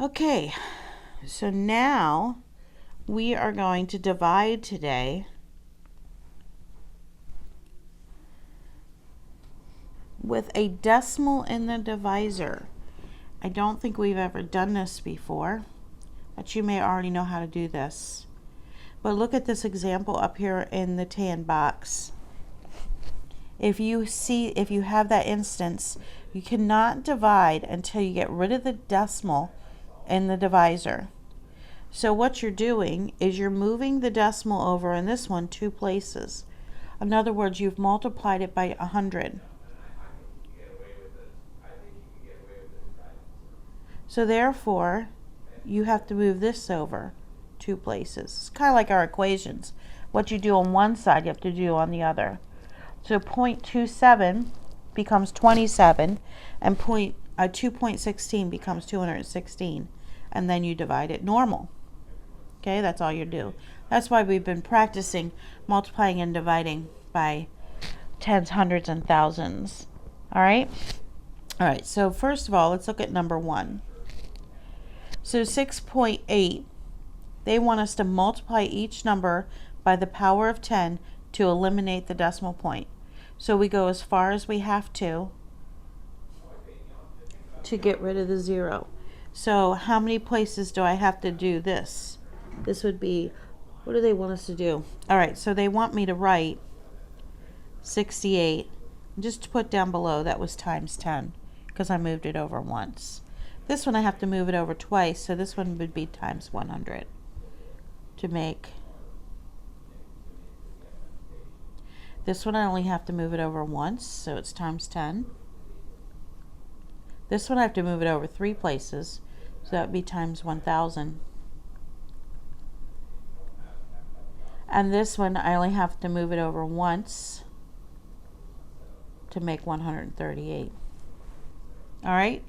Okay, so now we are going to divide today with a decimal in the divisor. I don't think we've ever done this before, but you may already know how to do this. But look at this example up here in the tan box. If you have that instance, you cannot divide until you get rid of the decimal in the divisor. So what you're doing is you're moving the decimal over in this one 2 places. In other words, you've multiplied it by 100. So therefore, you have to move this over 2 places. It's kind of like our equations. What you do on one side, you have to do on the other. So 0.27 becomes 27, and 2.16 becomes 216, and then you divide it normal. Okay, that's all you do. That's why we've been practicing multiplying and dividing by tens, hundreds, and thousands. All right? All right, so first of all, let's look at number 1. So 6.8, they want us to multiply each number by the power of 10 to eliminate the decimal point. So we go as far as we have to get rid of the 0. So how many places do I have to do this? This would be, what do they want us to do? All right, so they want me to write 68. Just to put down below, that was times 10, because I moved it over once. This one I have to move it over twice, so this one would be times 100 to make. This one I only have to move it over once, so it's times 10. This one I have to move it over 3 places, so that would be times 1000. And this one I only have to move it over once to make 138. All right,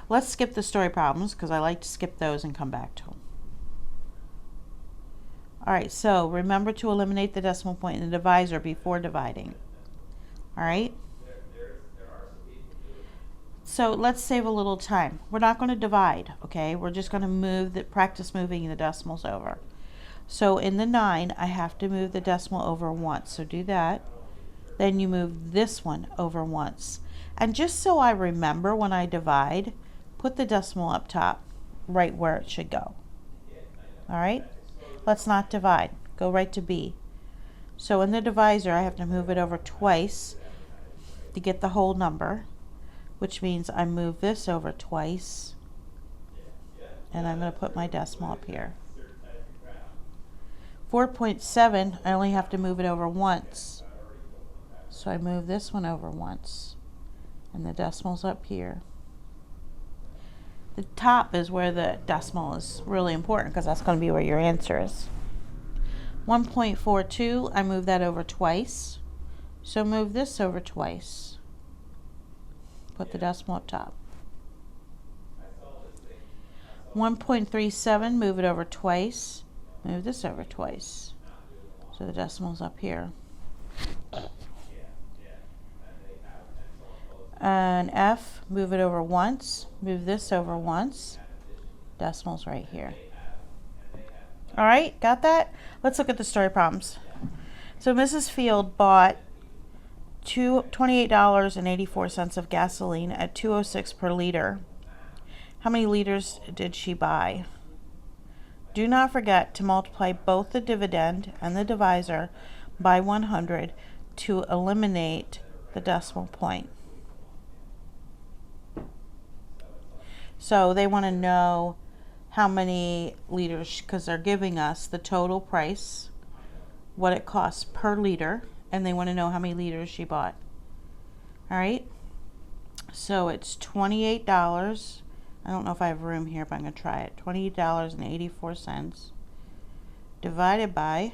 let's skip the story problems because I like to skip those and come back to them. All right, so remember to eliminate the decimal point in the divisor before dividing. All right, so let's save a little time. We're not going to divide, okay? We're just going to practice moving the decimals over. So in the 9, I have to move the decimal over once, so do that. Then you move this one over once. And just so I remember when I divide, put the decimal up top, right where it should go. All right? Let's not divide. Go right to B. So in the divisor, I have to move it over twice to get the whole number, which means I move this over twice, and I'm going to put my decimal up here. 4.7, I only have to move it over once. So I move this one over once, and the decimal's up here. The top is where the decimal is really important because that's going to be where your answer is. 1.42, I move that over twice. So move this over twice. Put the decimal up top. 1.37, move it over twice. Move this over twice. So the decimal's up here. And F, move it over once. Move this over once. Decimal's right here. All right, got that? Let's look at the story problems. So Mrs. Field bought $28.84 of gasoline at $2.06 per liter. How many liters did she buy? Do not forget to multiply both the dividend and the divisor by 100 to eliminate the decimal point. So they want to know how many liters, because they're giving us the total price, what it costs per liter, and they want to know how many liters she bought. All right, so it's $28. I don't know if I have room here, but I'm going to try it. $28.84 divided by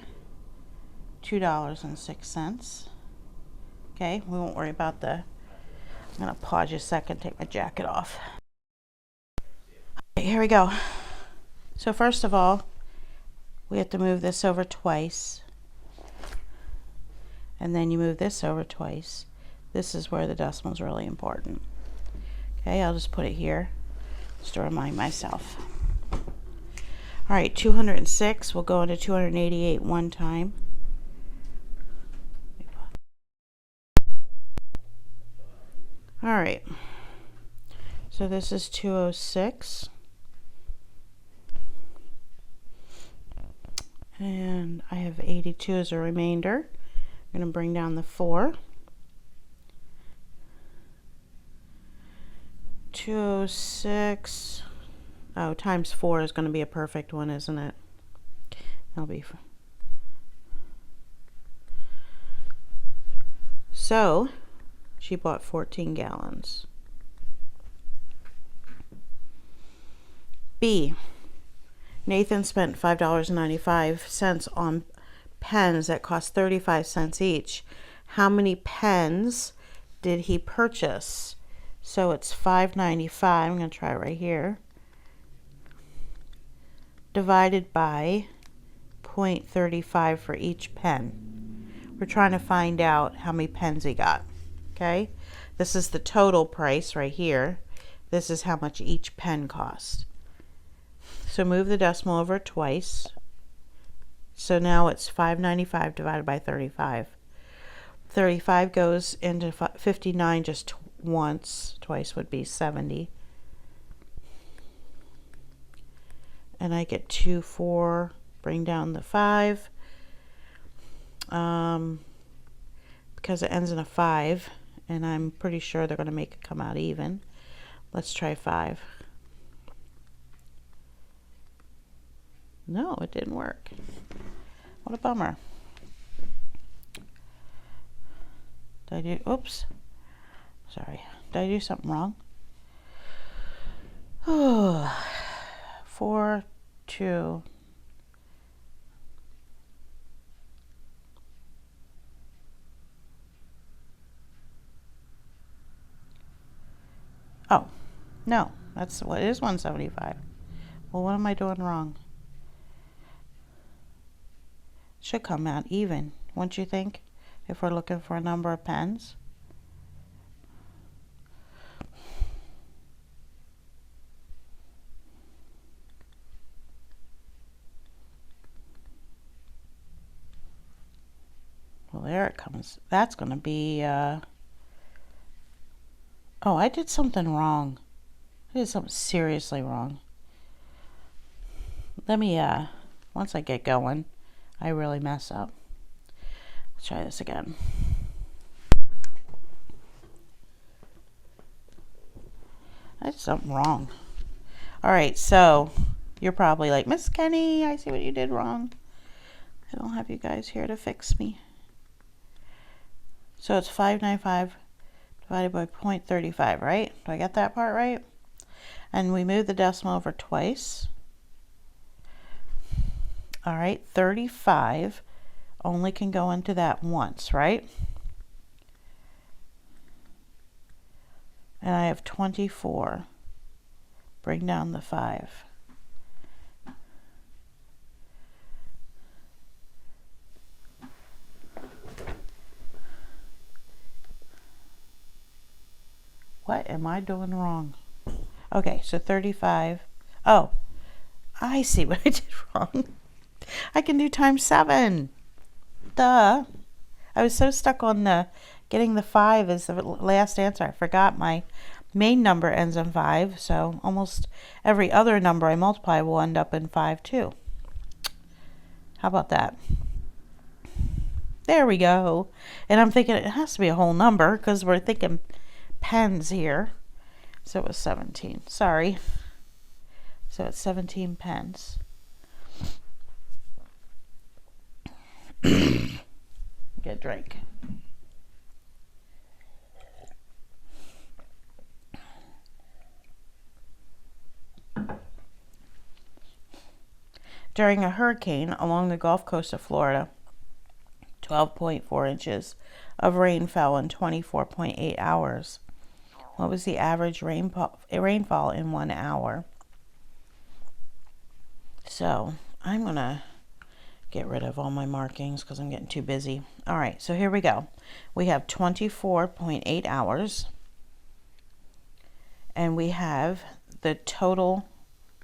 $2.06. Okay, we won't worry about the, I'm going to pause just a second, take my jacket off. Okay, here we go. So first of all, we have to move this over twice. And then you move this over twice. This is where the decimal is really important. Okay, I'll just put it here just to remind myself. All right, 206. We'll go into 288 one time. All right. So this is 206. And I have 82 as a remainder. I'm going to bring down the 4. 206. Oh, times 4 is going to be a perfect one, isn't it? That'll be. So, she bought 14 gallons. B. Nathan spent $5.95 on pens that cost 35 cents each. How many pens did he purchase? So it's $5.95. I'm going to try it right here. Divided by 0.35 for each pen. We're trying to find out how many pens he got. Okay? This is the total price right here. This is how much each pen cost. So move the decimal over twice. So now it's $5.95 divided by 35. 35 goes into 59 just once. Twice would be 70. And I get 2, 4, bring down the 5. Because it ends in a 5, and I'm pretty sure they're going to make it come out even. Let's try 5. No, it didn't work. What a bummer. Did I do, oops. Sorry. Did I do something wrong? Oh, 4, 2. Oh, no, that's what it is, 175. Well, what am I doing wrong? Should come out even, wouldn't you think, if we're looking for a number of pens? Well, there it comes. That's going to be, oh, I did something wrong. I did something seriously wrong. Let me, once I get going, I really mess up. Let's try this again. I did something wrong. All right, so you're probably like, Miss Kenny, I see what you did wrong. I don't have you guys here to fix me. So it's 595 divided by 0.35, right? Do I get that part right? And we move the decimal over twice. All right, 35 only can go into that once, right? And I have 24. Bring down the 5. What am I doing wrong? Okay, so 35. Oh, I see what I did wrong. I can do times 7. Duh. I was so stuck on the getting the 5 as the last answer. I forgot my main number ends in 5, so almost every other number I multiply will end up in 5 too. How about that? There we go. And I'm thinking it has to be a whole number because we're thinking pens here. So it was 17. Sorry. So it's 17 pens. Get a drink. During a hurricane along the Gulf Coast of Florida, 12.4 inches of rain fell in 24.8 hours. What was the average rainfall in 1 hour? So I'm going to get rid of all my markings because I'm getting too busy. All right, so here we go. We have 24.8 hours. And we have the total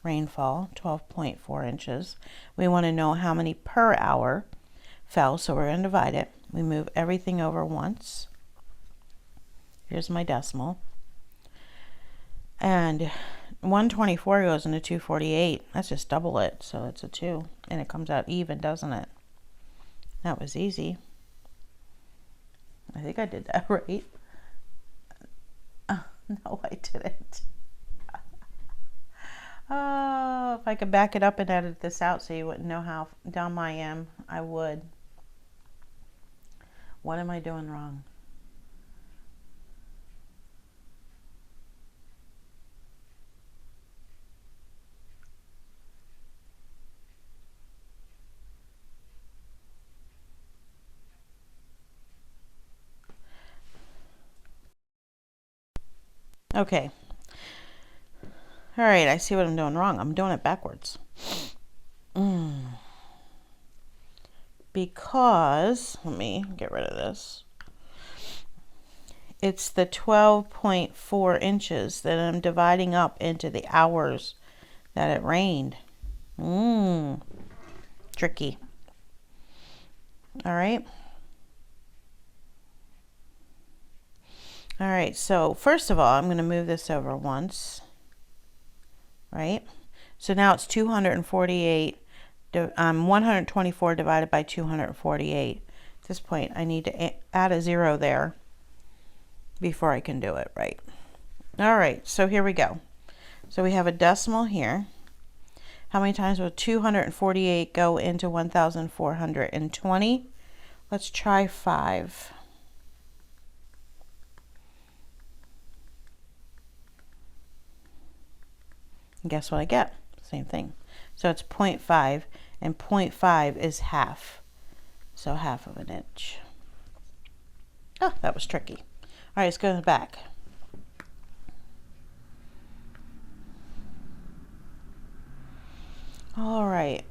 rainfall, 12.4 inches. We want to know how many per hour fell, so we're going to divide it. We move everything over once. Here's my decimal. And 124 goes into 248. That's just double it, so it's a 2. And it comes out even, doesn't it? That was easy. I think I did that right. No, I didn't. Oh, if I could back it up and edit this out so you wouldn't know how dumb I am, I would. What am I doing wrong? Okay. All right, I see what I'm doing wrong. I'm doing it backwards. Because, let me get rid of this. It's the 12.4 inches that I'm dividing up into the hours that it rained. Tricky. All right. All right, so first of all, I'm going to move this over once, right? So now it's 248, 124 divided by 248. At this point, I need to add a 0 there before I can do it right. All right, so here we go. So we have a decimal here. How many times will 248 go into 1,420? Let's try 5. And guess what I get? Same thing. So it's 0.5, and 0.5 is half. So half of an inch. Oh, that was tricky. All right, let's go back. All right.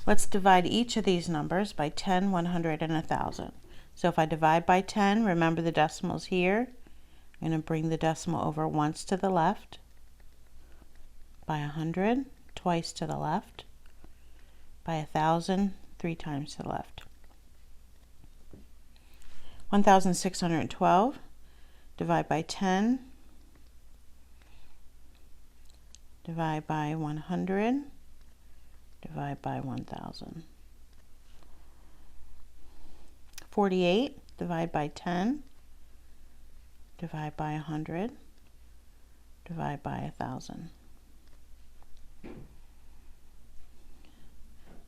Let's divide each of these numbers by 10, 100, and 1,000. So if I divide by 10, remember the decimals here. I'm going to bring the decimal over once to the left. By 100, twice to the left. By 1,000, 3 times to the left. 1,612, divide by 10. Divide by 100. Divide by 1,000. 48, divide by 10. Divide by 100. Divide by 1,000.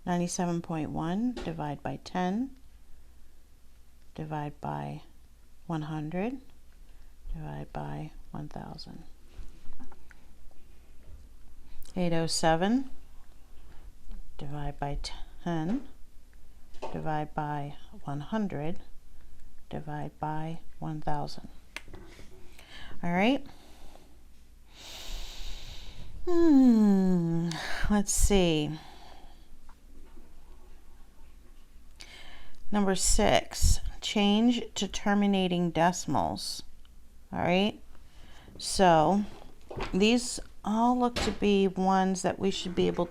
97.1, divide by 10. Divide by 100. Divide by 1,000. 807, divide by 10. Divide by 100. Divide by 1,000. All right. Let's see. Number 6, change to terminating decimals. All right. So these all look to be ones that we should be able,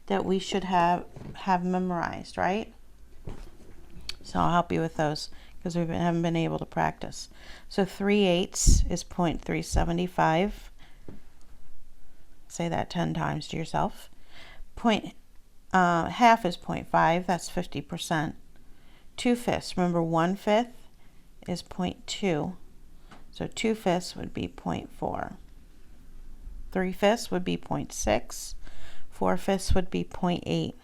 that we should have memorized, right? So I'll help you with those because we haven't been able to practice. So 3/8 is 0.375. Say that 10 times to yourself. Half is 0.5. That's 50%. 2/5. Remember, 1/5 is 0.2. So 2/5 would be 0.4. 3/5 would be 0.6. 4/5 would be 0.8.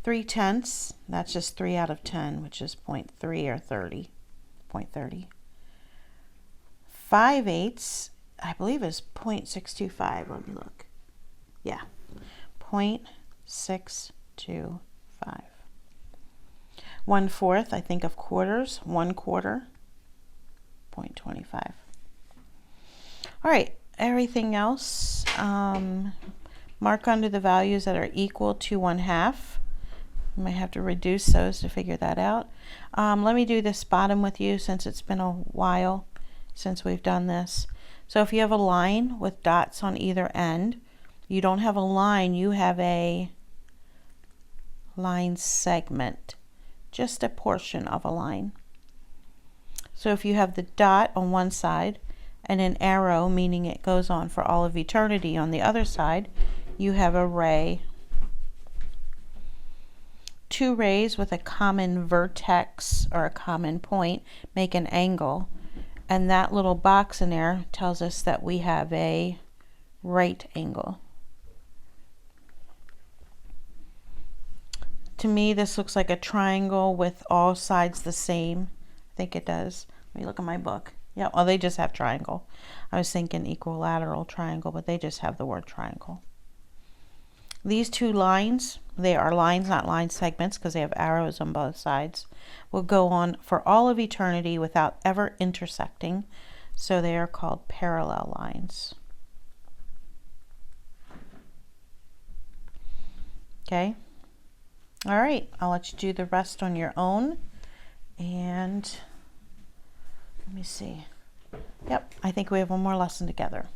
3/10, that's just 3 out of 10, which is 0.3 or 30. 0.30. 5/8, I believe, is 0.625. Let me look. Yeah, 0.625. 1/4, I think of quarters. 1/4, 0.25. All right, everything else, mark under the values that are equal to 1/2. You might have to reduce those to figure that out. Let me do this bottom with you since it's been a while since we've done this. So if you have a line with dots on either end, you don't have a line, you have a line segment, just a portion of a line. So if you have the dot on one side and an arrow, meaning it goes on for all of eternity, on the other side, you have a ray. Two rays with a common vertex or a common point make an angle, and that little box in there tells us that we have a right angle. To me, this looks like a triangle with all sides the same. I think it does. Let me look at my book. Yeah, well, they just have triangle. I was thinking equilateral triangle, but they just have the word triangle. These two lines, they are lines, not line segments, because they have arrows on both sides, will go on for all of eternity without ever intersecting. So they are called parallel lines. Okay. All right, I'll let you do the rest on your own. And let me see. Yep, I think we have one more lesson together.